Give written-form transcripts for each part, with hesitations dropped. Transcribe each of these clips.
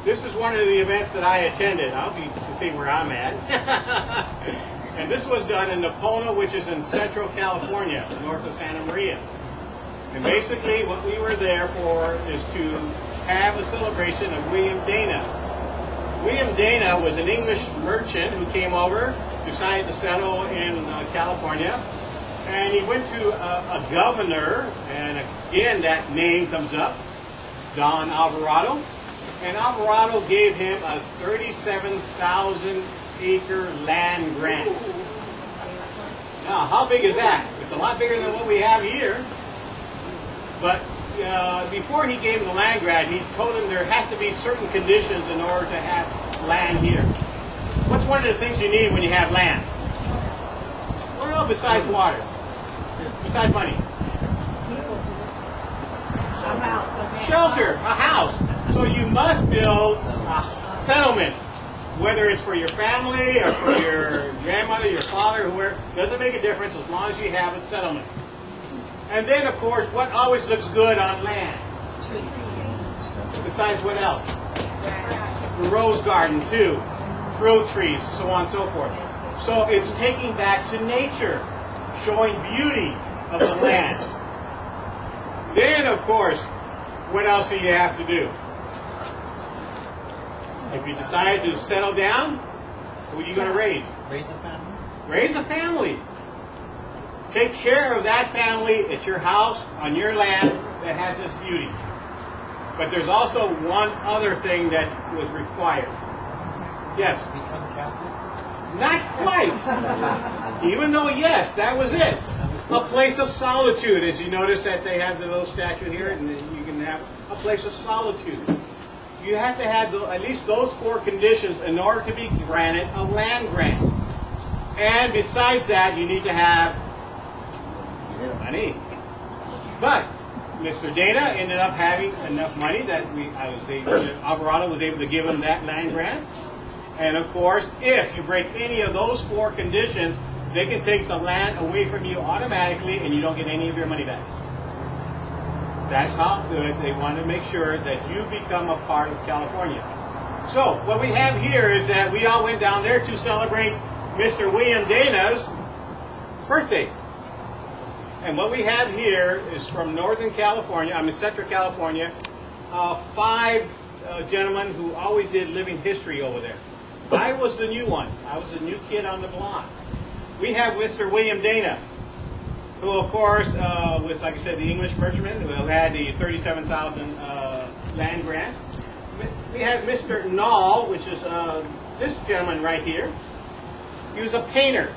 This is one of the events that I attended. I hope you can see where I'm at. And this was done in Napona, which is in Central California, north of Santa Maria. And basically what we were there for is to have a celebration of William Dana. William Dana was an English merchant who came over, decided to settle in California, and he went to a governor, and again that name comes up, Don Alvarado. And Alvarado gave him a 37,000 acre land grant. Now, how big is that? It's a lot bigger than what we have here. But before he gave him the land grant, he told him there has to be certain conditions in order to have land here. What's one of the things you need when you have land? Well, besides water, besides money. A house. Shelter, a house. So you must build a settlement, whether it's for your family or for your grandmother, your father, whoever. Doesn't make a difference as long as you have a settlement. And then, of course, what always looks good on land? Besides what else? The rose garden, too. Fruit trees, so on and so forth. So it's taking back to nature, showing beauty of the land. Then, of course, what else do you have to do? If you decide to settle down, who are you going to raise? Raise a family. Raise a family. Take care of that family at your house, on your land, that has this beauty. But there's also one other thing that was required. Yes? Become Catholic? Not quite. Even though, yes, that was it. A place of solitude. As you notice that they have the little statue here, and you can have a place of solitude. You have to have at least those 4 conditions in order to be granted a land grant. And besides that, you need to have money. But Mr. Dana ended up having enough money that Alvarado was able to give him that land grant. And of course, if you break any of those 4 conditions, they can take the land away from you automatically and you don't get any of your money back. That's how good they want to make sure that you become a part of California. So what we have here is that we all went down there to celebrate Mr. William Dana's birthday. And what we have here is from Northern California, Central California, 5 gentlemen who always did living history over there. I was the new one. I was the new kid on the block. We have Mr. William Dana, who of course was, like I said, the English merchantman who had the 37,000 land grant. We have Mr. Nall, which is this gentleman right here. He was a painter,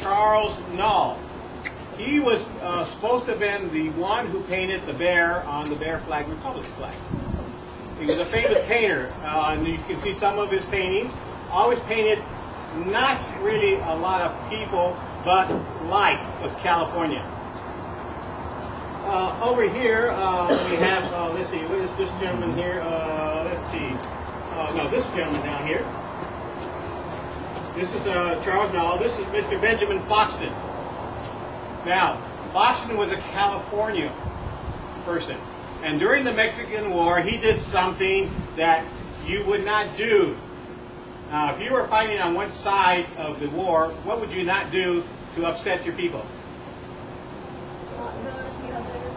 Charles Nall. He was supposed to have been the one who painted the bear on the Bear Flag Republic flag. He was a famous painter, and you can see some of his paintings. Always painted not really a lot of people, but life of California. Over here, we have, let's see, what is this gentleman here? Let's see. No, this gentleman down here. This is Charles Nall. This is Mr. Benjamin Foxton. Now, Foxton was a California person. And during the Mexican War, he did something that you would not do. Now, if you were fighting on one side of the war, what would you not do to upset your people?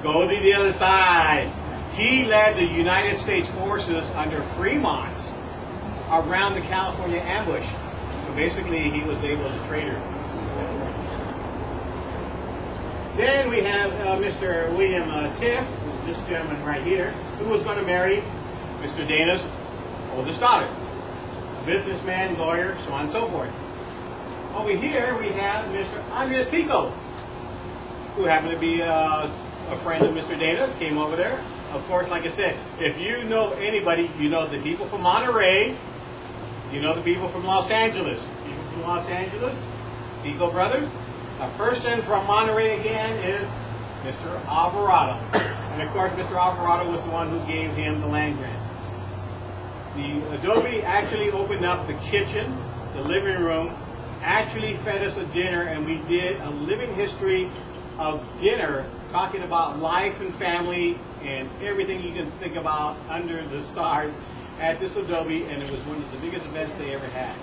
Go to the other side. He led the United States forces under Fremont around the California ambush. So basically, he was able to traitor. Then we have Mr. William Tiff, this gentleman right here, who was going to marry Mr. Dana's oldest daughter. A businessman, lawyer, so on and so forth. Over here we have Mr. Andres Pico, who happened to be a friend of Mr. Dana, came over there. Of course, like I said, if you know anybody, you know the people from Monterey, you know the people from Los Angeles. People from Los Angeles, Pico brothers. A person from Monterey again is Mr. Alvarado. And of course, Mr. Alvarado was the one who gave him the land grant. The Adobe actually opened up the kitchen, the living room, actually fed us a dinner, and we did a living history of dinner, talking about life and family and everything you can think about under the stars. at this Adobe, and it was one of the biggest events they ever had.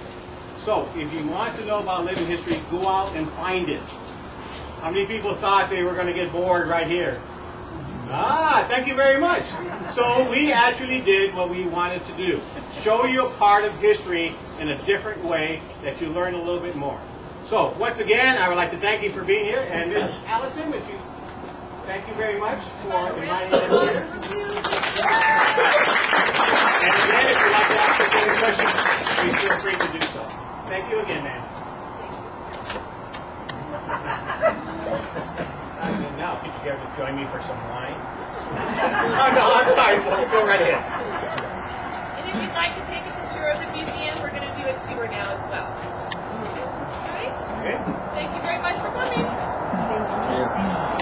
So, if you want to know about living history, go out and find it. How many people thought they were going to get bored right here? Ah, thank you very much. So we actually did what we wanted to do. Show you a part of history in a different way that you learn a little bit more. So, once again, I would like to thank you for being here. And Ms. Allison, if you, thank you very much for inviting us here. And again, if you'd like to ask us any questions, please feel free to do so. Thank you again, ma'am. Now, could you ever join me for some wine? Oh, no, I'm sorry, folks. Go right ahead. And if you'd like to take us a tour of the museum, we're going to do a tour now as well. All right? Okay. Thank you very much for coming. Thank you.